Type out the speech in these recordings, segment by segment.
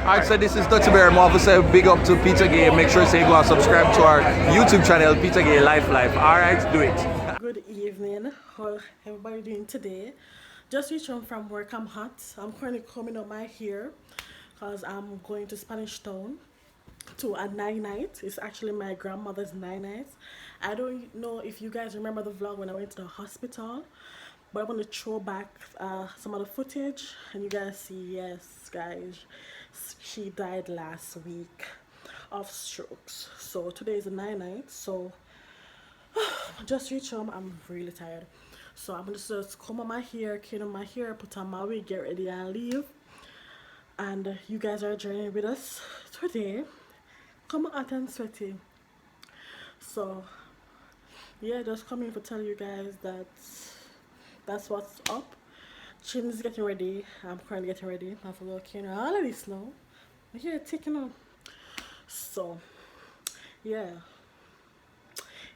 Alright, so this is Touchy Bear. I'm also say big up to PETAGAYE. Make sure say go and subscribe to our YouTube channel, PETAGAYE Life. Alright, do it. Good evening. How everybody doing today? Just reached home from work. I'm hot. I'm currently combing up my hair because I'm going to Spanish Town to a night. It's actually my grandmother's night. I don't know if you guys remember the vlog when I went to the hospital, but I'm going to throw back some of the footage and you guys see, yes guys, she died last week of strokes. So today is a night. So just reached home. I'm really tired. So I'm gonna just comb on my hair, clean up my hair, put on my wig, get ready and leave. And you guys are joining with us today. Come hot and sweaty. So yeah, just coming to tell you guys that that's what's up. Chin is getting ready. I'm currently getting ready. I have a little cane. All of this now. My hair taking off. So yeah,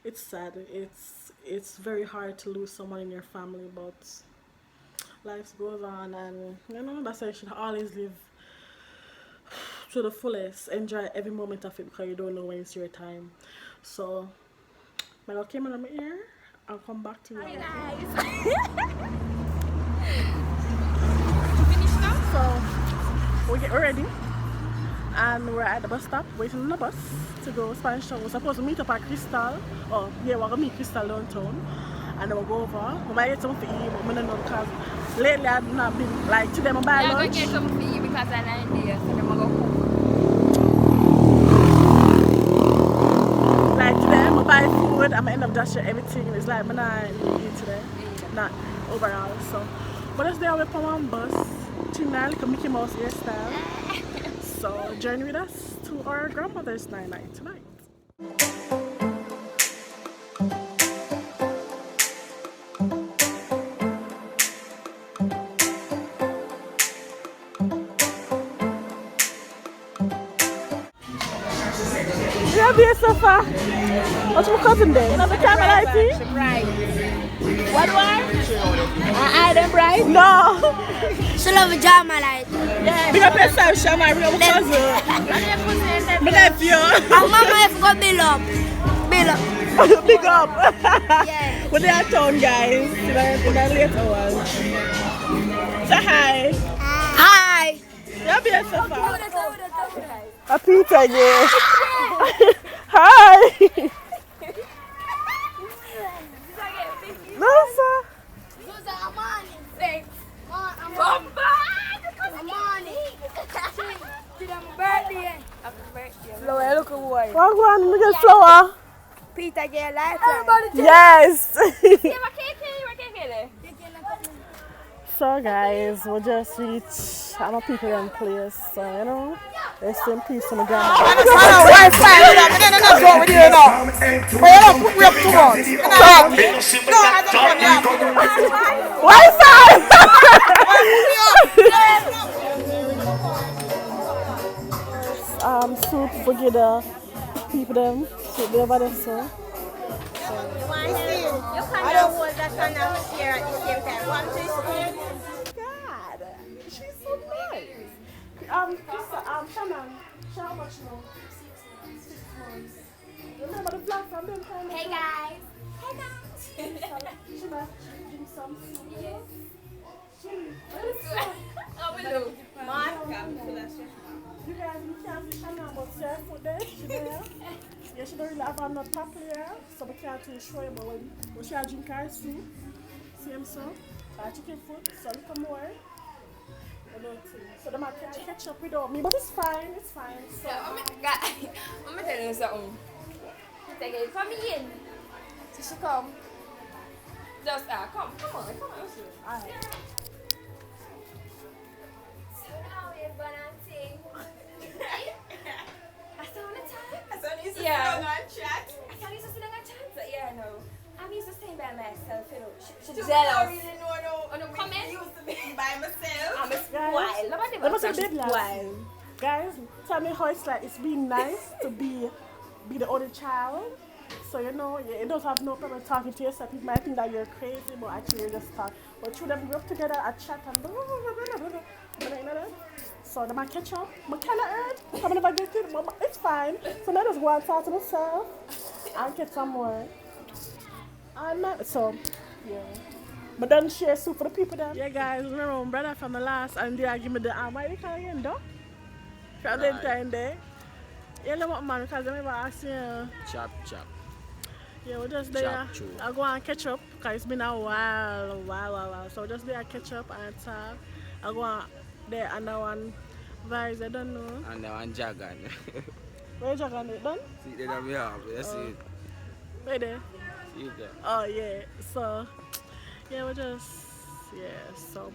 it's sad. It's very hard to lose someone in your family, but life goes on, and you know that's why you should always live to the fullest. Enjoy every moment of it because you don't know when it's your time. So I'm gonna come in my ear. I'll come back to you. Hi guys. Finished now? So we get ready. And we're at the bus stop waiting on the bus to go Spanish Town. We're supposed to meet up at Crystal. Oh, yeah, we're gonna meet Crystal downtown. And then we'll go over. We might get something to eat, but I don't know because lately I've not been like today. I'm buying lunch. I'm gonna get something for you because I'm not there, so I'm gonna go home. Like today, I'm gonna buy food. I'm gonna end up dashing everything. It's like I'm not eat today, not overall. So, but that's there. We're on one bus. Tonight, like a Mickey Mouse hairstyle. So join with us to our grandmother's night tonight. Yeah, be so far. What's my cousin there? You know the camera light here? Right. What do I them right? No. She love a drama like. Yeah. Big up yourself, Sha, my real cousin. My nephew. And mama if you go build up. Build up. Big up. Yeah. We're there town, guys. In a later one. Say hi. Hi. Yeah, be so far. Hi. A Peter, yeah. Hi. No, sir. Thanks. I'm Flower, look at boy. Walk one, look at flower. PETAGAYE Lifeline. Yes. Yeah, my cake. So guys, we just reached I'm a people in place, so you know, rest in peace to my grandma. Wi-Fi, that's what we do now. But you don't put me up too much. No, I don't want you. Wi-Fi! Soup for get the people them, soup they over there, so. I don't hold that one out here at the same time. One, two, three. God, she's so nice. Shannon, how much now? 6 months. Remember the vlog from them time? Hey guys. Hey guys. She might drink some soup. Yes. Yes. Oh, we do. You guys, you can't see Shannon, but see her foot there. She there. Yeah, she don't really have her not popular, so we can't really show you, but when she drink her soup, same so, her chicken foot, so a little more. So they might catch up without me, but it's fine, it's fine. So, I'm gonna tell you something. PETAGAYE, come in. So she come. Just come on. alright. So now we're gonna sing. I saw on the time. I saw you Yeah. on chat. I thought you used to sit on a chance, but yeah, no. I'm used to staying by myself, you know. She's I don't jealous. really know. Oh, no, come in. I used to be by myself. I'm a Guys, wild. Nobody that was a she's bit last. wild. Guys, tell me how it's like. It's been nice to be the only child. So you know, you don't have no problem talking to yourself. People might think that you're crazy, but actually you're just talking. But through them, we up together, I chat and you know that. So then I catch up. I kind of earn. I never get it, but it's fine. So I just go and talk to myself and get some more. And so, yeah. But then share soup for the people then. Yeah, guys, remember my brother from the last and they give me the why they call it again, though? From the time there. You know what, man, because I remember asking you. Chop. Yeah, we're just there. I'll go and catch up because it's been a while. So just there catch up and talk. I'll go on there and that one vibes, I don't know. And that one Jagan. Where you Jagan it done? See, they don't have. You see it. Where there? See it there. Oh, yeah. So, yeah, we're just, so.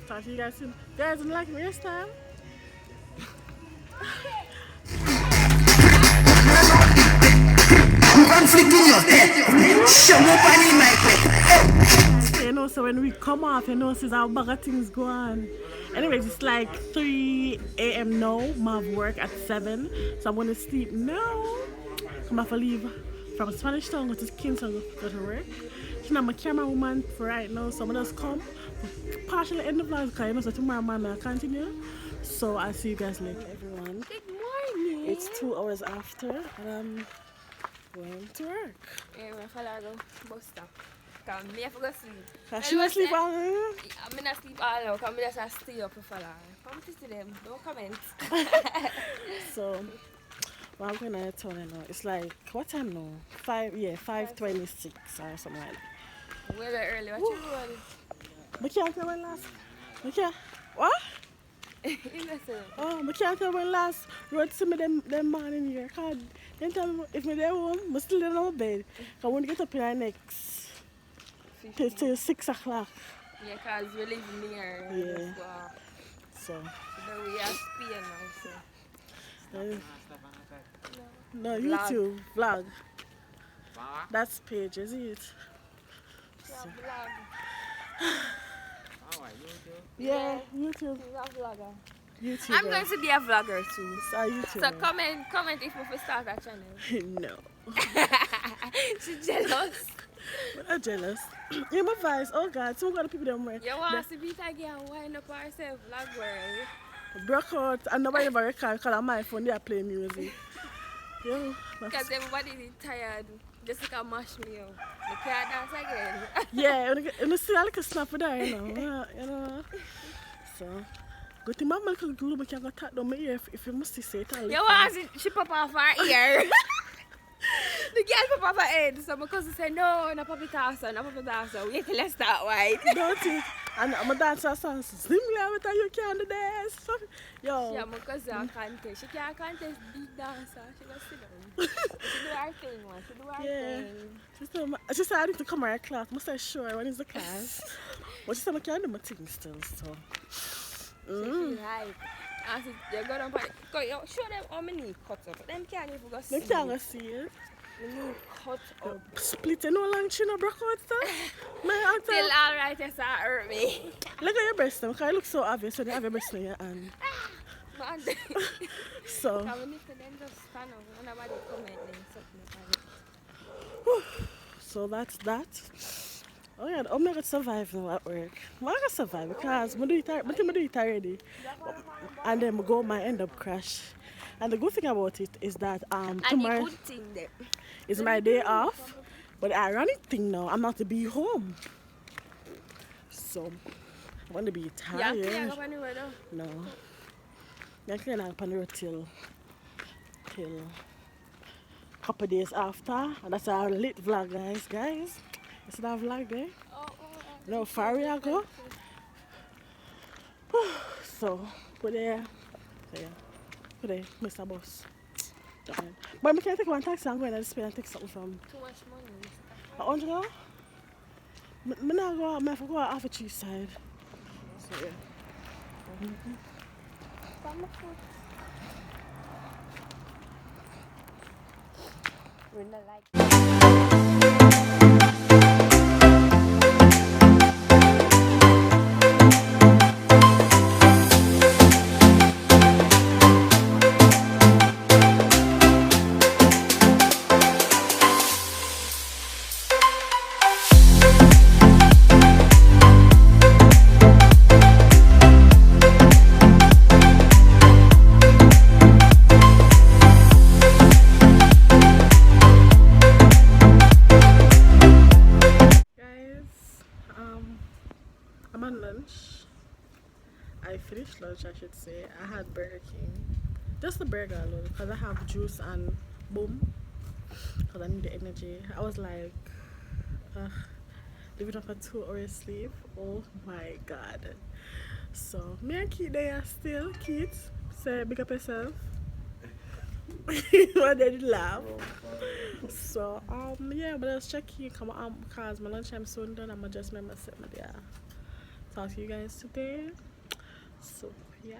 Talk to you guys soon. You guys didn't like me this time? I'm flicking your head. Show up on my way. You know, so when we come off, you know, since our bag of things go on. Anyways, it's like 3 a.m. now. I have work at 7. So I'm going to sleep now. I'm going to leave from Spanish Town, go to Kingston, go to work. So I'm a camera woman for right now. So I'm going to just come, partially end the vlog because you know, so tomorrow I'm going to continue. So I'll see you guys later, everyone. Good morning. It's 2 hours after and I'm going to work. Yeah, my father go bus stop. Because I have to go sleep. Cause she will sleep all night. I'm not sleep all now because I just stay up for her. Come to them, don't comment. So, well, I'm going to tell you now. It's like, what time now? 5:26 or something like that. We're very early. What you doing? I can't tell when last. I can't. What? Innocent. Oh, I can't tell when last road to me them morning here. Cause they tell me if me there home, I still in my bed. I want to get up in the next till 6 o'clock. Yeah, because we live near. Yeah. So So. we are Spain now. No, Vlog. YouTube vlog. That's page, is it? Yeah, vlog. Yeah, YouTube. She's a vlogger. YouTuber. I'm going to be a vlogger too. So YouTuber. So comment if we start a channel. No. She's jealous. I'm not jealous. Yeah, my advice. Oh God, some of the people don't wear. You want to be again and wind up ourselves vlog world. Broke out and nobody ever record because on my phone they are playing music. Yeah. Because everybody is tired. Jessica mash me up. I can't dance again. Yeah, you see I like a snap with that, you know. So, good thing my little glue I can go tap down my ear if you must say it. You want to she pop off her ear. The girl pop off her head. So my cousin said, no, no pop it off, no pop it off. So wait till I start white. Don't it? And I'm a dancer song. Sing me out you can't do this. Yo. Yeah, my cousin contest. She can't contest big dancer. She goes sit down. She do her thing, man. She do her thing. She said I need to come to her class. I said sure, when is the class? But she said I can't do my thing still, so. She feel hype. I said, you go down for it. Show them how many cuts up. Them can't even go see. They can't go see it. The new cut up. Split no long chin or broke out stuff. Still alright, yes, that hurt me. Look at your breast now, because it looks so obvious when you have your breast in your hand. Man. So. I need to then just stand up. And nobody comment then something about it. So that's that. Oh yeah, I'm not gonna survive now at work. I'm not gonna survive because I do it already. And then I end up crash. And the good thing about it is that tomorrow is my day off. But the ironic thing now, I'm not to be home. So I'm gonna be tired. You can't go anywhere though? No. I can't go on the road till a couple days after. And that's our lit vlog, guys. Is that vlog there? You know, far we go. So, put there, Mr. Boss. But I can't take one taxi. I'm going to Spain and take something from. Too much money. $100? I'm not going to have to go off the cheap side. So, yeah. We're not like. lunch, I should say. I had Burger King. Just the burger alone, because I have juice and boom. Because I need the energy. I was like, living off a 2 hour sleep. Oh my god. So, me and Keith there still. Keith, say big up yourself. What did you laugh? So, yeah, but let's check here. Come on, because my lunchtime soon done. I'm just remember sitting there. Talk to you guys today. So, yeah.